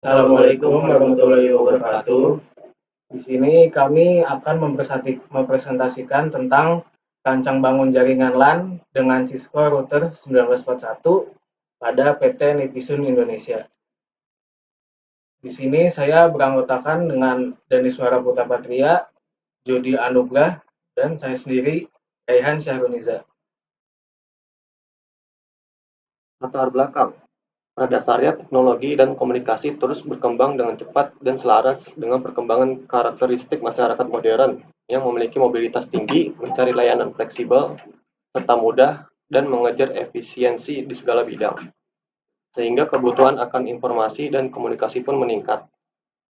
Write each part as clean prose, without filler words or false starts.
Assalamualaikum warahmatullahi wabarakatuh. Di sini kami akan mempresentasikan tentang rancang bangun jaringan LAN dengan Cisco Router 1941 pada PT Nipisun Indonesia. Di sini saya beranggotakan dengan Daniswara Putra Patria, Jody Anugrah, dan saya sendiri, Raihan Syahruniza. Latar belakang. Pada dasarnya, teknologi dan komunikasi terus berkembang dengan cepat dan selaras dengan perkembangan karakteristik masyarakat modern yang memiliki mobilitas tinggi, mencari layanan fleksibel, serta mudah, dan mengejar efisiensi di segala bidang. Sehingga kebutuhan akan informasi dan komunikasi pun meningkat.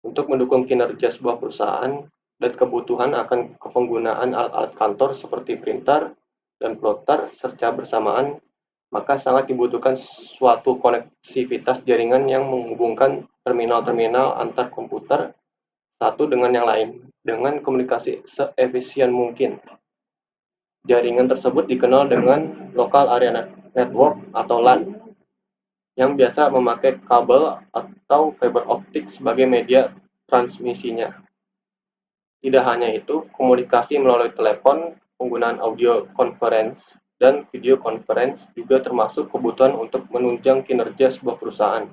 Untuk mendukung kinerja sebuah perusahaan dan kebutuhan akan penggunaan alat-alat kantor seperti printer dan plotter secara bersamaan, maka sangat dibutuhkan suatu koneksivitas jaringan yang menghubungkan terminal-terminal antar komputer satu dengan yang lain dengan komunikasi seefisien mungkin. Jaringan tersebut dikenal dengan Local Area Network atau LAN, yang biasa memakai kabel atau fiber optik sebagai media transmisinya. Tidak hanya itu, komunikasi melalui telepon, penggunaan audio conference, dan video conference juga termasuk kebutuhan untuk menunjang kinerja sebuah perusahaan.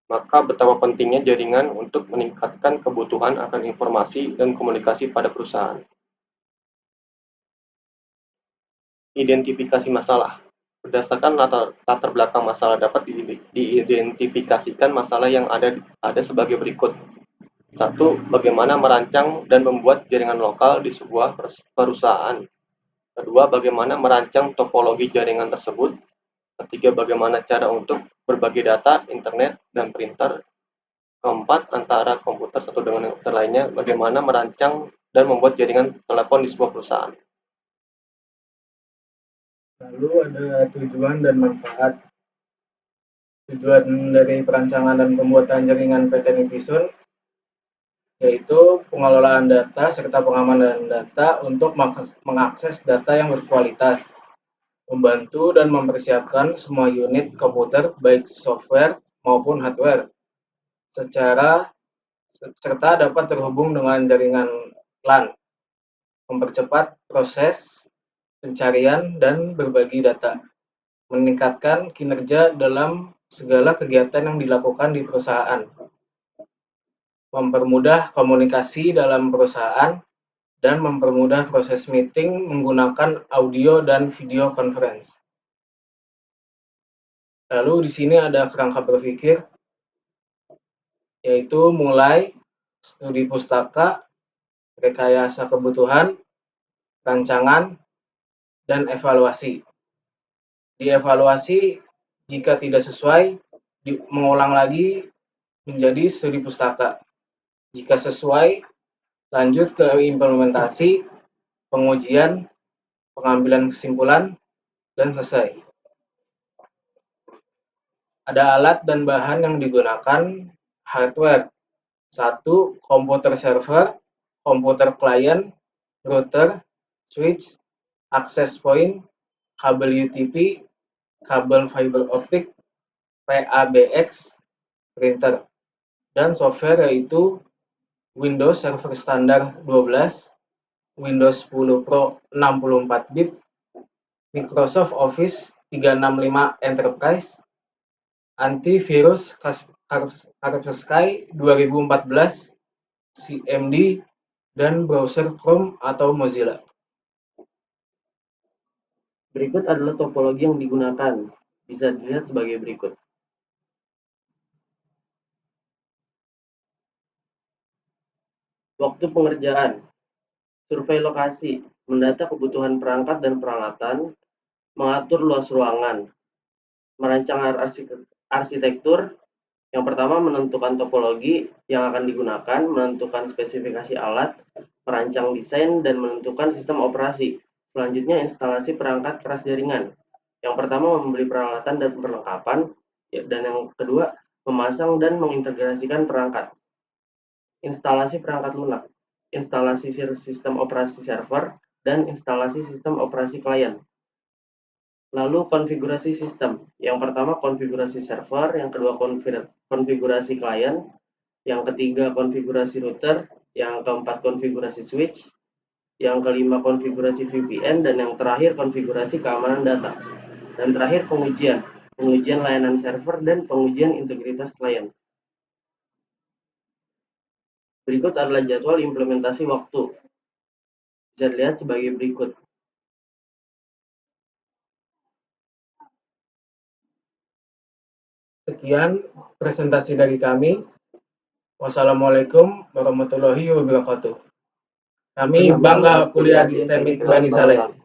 Maka betapa pentingnya jaringan untuk meningkatkan kebutuhan akan informasi dan komunikasi pada perusahaan. Identifikasi masalah. Berdasarkan latar belakang masalah dapat diidentifikasikan masalah yang ada sebagai berikut. 1. Bagaimana merancang dan membuat jaringan lokal di sebuah perusahaan. Kedua, bagaimana merancang topologi jaringan tersebut. Ketiga, bagaimana cara untuk berbagi data, internet, dan printer. Keempat, antara komputer satu dengan komputer lainnya, bagaimana merancang dan membuat jaringan telepon di sebuah perusahaan. Lalu ada tujuan dan manfaat. Tujuan dari perancangan dan pembuatan jaringan PT Nipisun yaitu pengelolaan data serta pengamanan data untuk mengakses data yang berkualitas, membantu dan mempersiapkan semua unit komputer baik software maupun hardware serta dapat terhubung dengan jaringan LAN, mempercepat proses pencarian dan berbagi data, meningkatkan kinerja dalam segala kegiatan yang dilakukan di perusahaan, mempermudah komunikasi dalam perusahaan, dan mempermudah proses meeting menggunakan audio dan video conference. Lalu di sini ada kerangka berpikir, yaitu mulai studi pustaka, rekayasa kebutuhan, rancangan, dan evaluasi. Dievaluasi jika tidak sesuai, mengulang lagi menjadi studi pustaka. Jika sesuai, lanjut ke implementasi, pengujian, pengambilan kesimpulan, dan selesai. Ada alat dan bahan yang digunakan. Hardware 1. Komputer server, komputer klien, router, switch, access point, kabel UTP, kabel fiber optik, PABX, printer. Dan software yaitu Windows Server Standar 12, Windows 10 Pro 64 bit, Microsoft Office 365 Enterprise, antivirus Kaspersky 2014, CMD, dan browser Chrome atau Mozilla. Berikut adalah topologi yang digunakan. Bisa dilihat sebagai berikut. Waktu pengerjaan. Survei lokasi, mendata kebutuhan perangkat dan peralatan, mengatur luas ruangan, merancang arsitektur. Yang pertama, menentukan topologi yang akan digunakan, menentukan spesifikasi alat, merancang desain, dan menentukan sistem operasi. Selanjutnya, instalasi perangkat keras jaringan. Yang pertama, membeli peralatan dan perlengkapan, dan yang kedua, memasang dan mengintegrasikan perangkat. Instalasi perangkat lunak, instalasi sistem operasi server, dan instalasi sistem operasi klien. Lalu konfigurasi sistem. Yang pertama konfigurasi server, yang kedua konfigurasi klien, yang ketiga konfigurasi router, yang keempat konfigurasi switch, yang kelima konfigurasi VPN, dan yang terakhir konfigurasi keamanan data. Dan terakhir pengujian layanan server dan pengujian integritas klien. Berikut adalah jadwal implementasi waktu. Bisa dilihat sebagai berikut. Sekian presentasi dari kami. Wassalamualaikum warahmatullahi wabarakatuh. Kami bangga kuliah di STEMIK Bani Saleh.